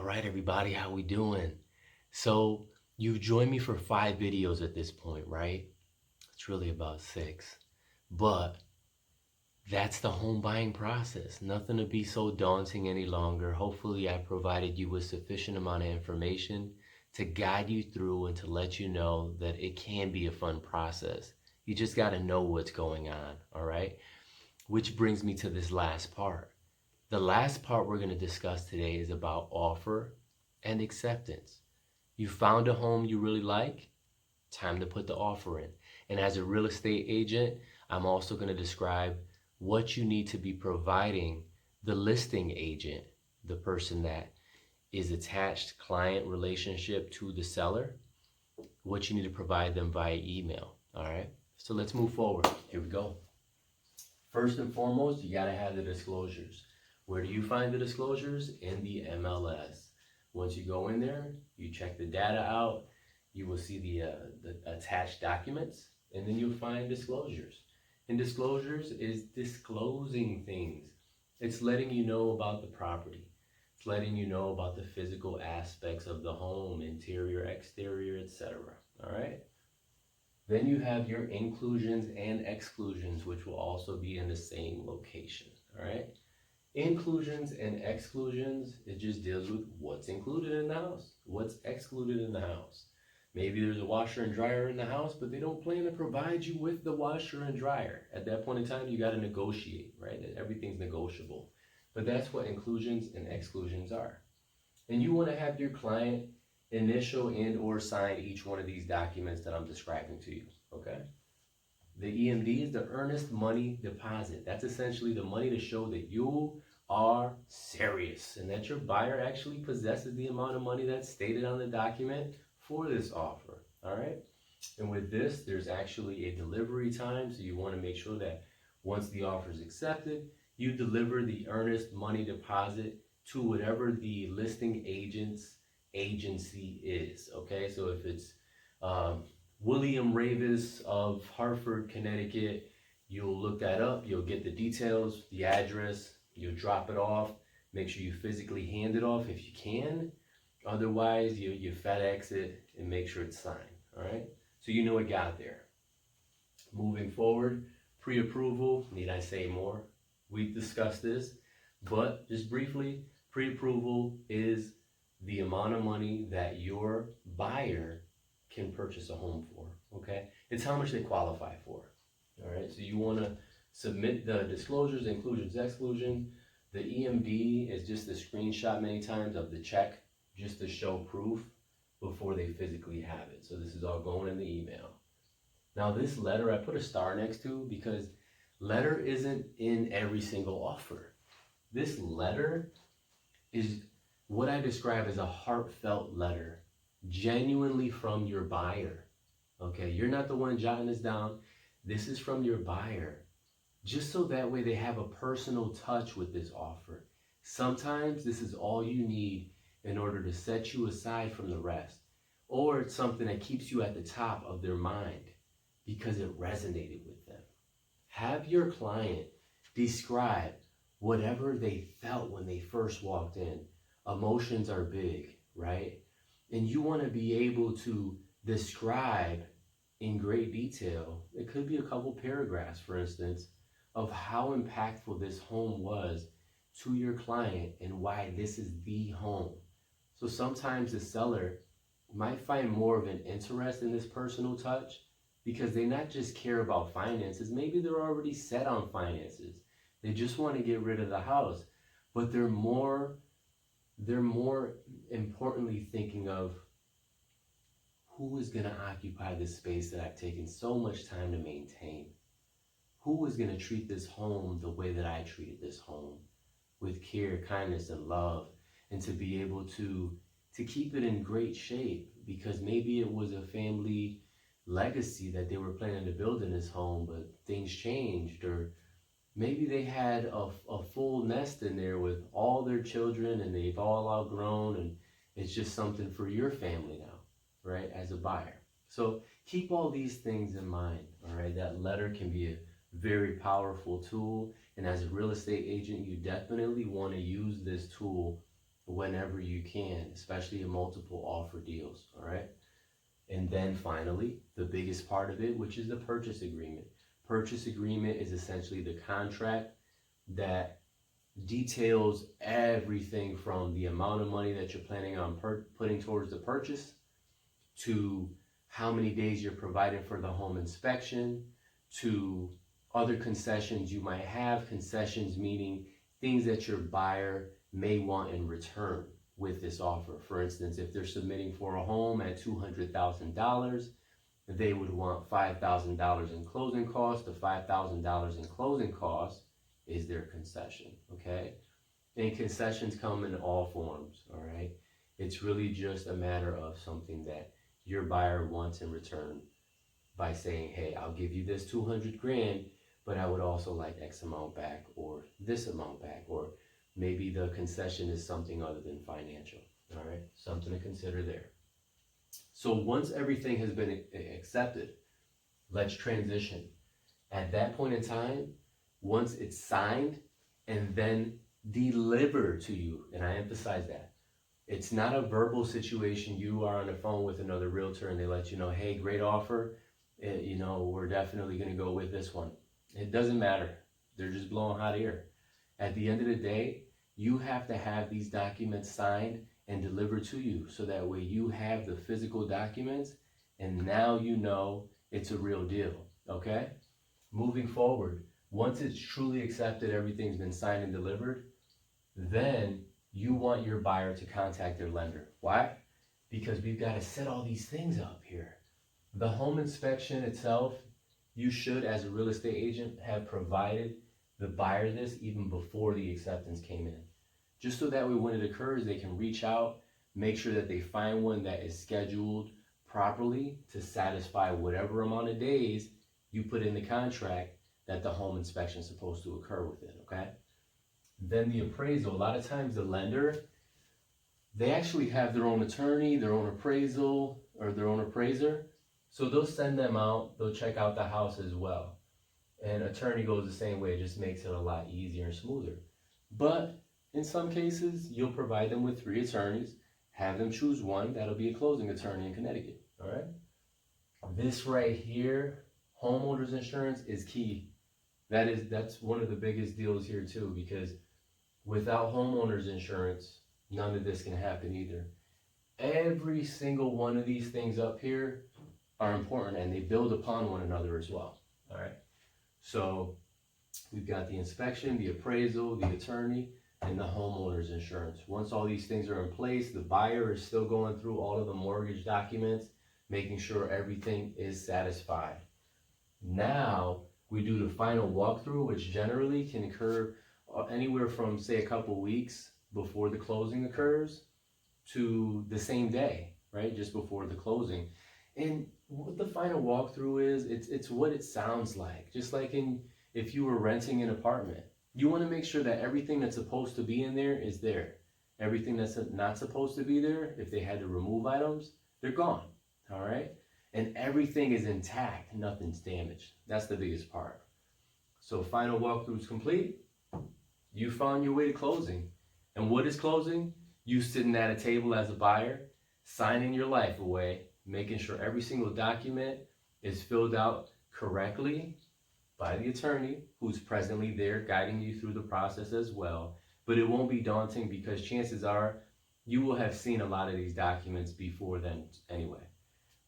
All right, everybody, how we doing? So you've joined me for 5 videos at this point, right? It's really about 6. But that's the home buying process. Nothing to be so daunting any longer. Hopefully I provided you with sufficient amount of information to guide you through and to let you know that it can be a fun process. You just got to know what's going on, all right? Which brings me to this last part. The last part we're going to discuss today is about offer and acceptance. You found a home you really like, time to put the offer in. And as a real estate agent, I'm also going to describe what you need to be providing the listing agent, the person that is attached client relationship to the seller, what you need to provide them via email. All right. So let's move forward. Here we go. First and foremost, you got to have the disclosures. Where do you find the disclosures? In the MLS. Once you go in there, you check the data out, you will see the attached documents, and then you'll find disclosures. And disclosures is disclosing things. It's letting you know about the property. It's letting you know about the physical aspects of the home, interior, exterior, etc. All right? Then you have your inclusions and exclusions, which will also be in the same location. All right? Inclusions and exclusions, it just deals with what's included in the house, what's excluded in the house. Maybe there's a washer and dryer in the house, but they don't plan to provide you with the washer and dryer. At that point in time, you got to negotiate, right? Everything's negotiable. But that's what inclusions and exclusions are. And you want to have your client initial and or sign each one of these documents that I'm describing to you, okay? The EMD is the earnest money deposit. That's essentially the money to show that you are serious and that your buyer actually possesses the amount of money that's stated on the document for this offer. All right. And with this, there's actually a delivery time. So you want to make sure that once the offer is accepted, you deliver the earnest money deposit to whatever the listing agent's agency is. Okay. So if it's, William Ravis of Hartford, Connecticut. You'll look that up. You'll get the details, the address. You'll drop it off. Make sure you physically hand it off if you can. Otherwise, you FedEx it and make sure it's signed. All right? So you know it got there. Moving forward, pre-approval. Need I say more? We've discussed this. But just briefly, pre-approval is the amount of money that your buyer can purchase a home for, okay? It's how much they qualify for, all right? So you wanna submit the disclosures, inclusions, exclusion. The EMD is just a screenshot many times of the check just to show proof before they physically have it. So this is all going in the email. Now this letter I put a star next to because letter isn't in every single offer. This letter is what I describe as a heartfelt letter, genuinely from your buyer. Okay, you're not the one jotting this down. This is from your buyer. Just so that way they have a personal touch with this offer. Sometimes this is all you need in order to set you aside from the rest. Or it's something that keeps you at the top of their mind because it resonated with them. Have your client describe whatever they felt when they first walked in. Emotions are big, right? And you want to be able to describe in great detail, it could be a couple paragraphs, for instance, of how impactful this home was to your client and why this is the home. So sometimes the seller might find more of an interest in this personal touch because they not just care about finances, maybe they're already set on finances. They just want to get rid of the house, but they're more importantly thinking of who is going to occupy this space that I've taken so much time to maintain. Who is going to treat this home the way that I treated this home, with care, kindness, and love, and to be able to keep it in great shape, because maybe it was a family legacy that they were planning to build in this home, but things changed, or maybe they had a full nest in there with all their children and they've all outgrown and it's just something for your family now, right, as a buyer. So keep all these things in mind, all right? That letter can be a very powerful tool, and as a real estate agent, you definitely want to use this tool whenever you can, especially in multiple offer deals, all right? And then finally, the biggest part of it, which is the purchase agreement. Purchase agreement is essentially the contract that details everything from the amount of money that you're planning on putting towards the purchase to how many days you're providing for the home inspection, to other concessions you might have. Concessions meaning things that your buyer may want in return with this offer. For instance, if they're submitting for a home at $200,000, they would want $5,000 in closing costs. The $5,000 in closing costs is their concession, okay? And concessions come in all forms, all right? It's really just a matter of something that your buyer wants in return by saying, hey, I'll give you this 200 grand, but I would also like X amount back or this amount back, or maybe the concession is something other than financial, all right? Something to consider there. So once everything has been accepted, let's transition. At that point in time, once it's signed and then delivered to you, and I emphasize that, it's not a verbal situation. You are on the phone with another realtor and they let you know, hey, great offer, we're definitely going to go with this one. It doesn't matter. They're just blowing hot air. At the end of the day, you have to have these documents signed and delivered to you, so that way you have the physical documents and now you know it's a real deal, okay? Moving forward, once it's truly accepted, everything's been signed and delivered, then you want your buyer to contact their lender. Why? Because we've got to set all these things up here. The home inspection itself, you should, as a real estate agent, have provided the buyer this even before the acceptance came in. Just so that way when it occurs, they can reach out, make sure that they find one that is scheduled properly to satisfy whatever amount of days you put in the contract that the home inspection is supposed to occur within, okay? Then the appraisal, a lot of times the lender, they actually have their own attorney, their own appraisal, or their own appraiser. So they'll send them out, they'll check out the house as well. And attorney goes the same way, it just makes it a lot easier and smoother. But in some cases, you'll provide them with 3 attorneys, have them choose one, that'll be a closing attorney in Connecticut, all right? This right here, homeowners insurance, is key. That's one of the biggest deals here too, because without homeowners insurance, none of this can happen either. Every single one of these things up here are important and they build upon one another as well, all right? So we've got the inspection, the appraisal, the attorney, and the homeowner's insurance. Once all these things are in place, the buyer is still going through all of the mortgage documents, making sure everything is satisfied. Now we do the final walkthrough, which generally can occur anywhere from, say, a couple weeks before the closing occurs to the same day, right? Just before the closing. And what the final walkthrough is, it's what it sounds like. Just like if you were renting an apartment, you want to make sure that everything that's supposed to be in there is there. Everything that's not supposed to be there, if they had to remove items, they're gone, all right? And everything is intact, nothing's damaged. That's the biggest part. So final walkthrough is complete. You found your way to closing. And what is closing? You sitting at a table as a buyer, signing your life away, making sure every single document is filled out correctly by the attorney who's presently there guiding you through the process as well. But it won't be daunting because chances are you will have seen a lot of these documents before then anyway.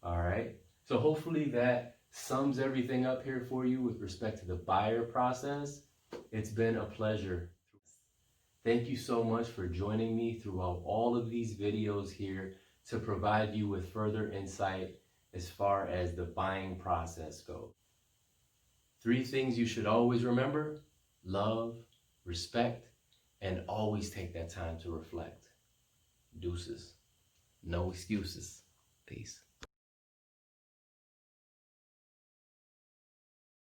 All right, so hopefully that sums everything up here for you with respect to the buyer process. It's been a pleasure. Thank you so much for joining me throughout all of these videos here to provide you with further insight as far as the buying process goes. 3 things you should always remember: love, respect, and always take that time to reflect. Deuces. No excuses. Peace.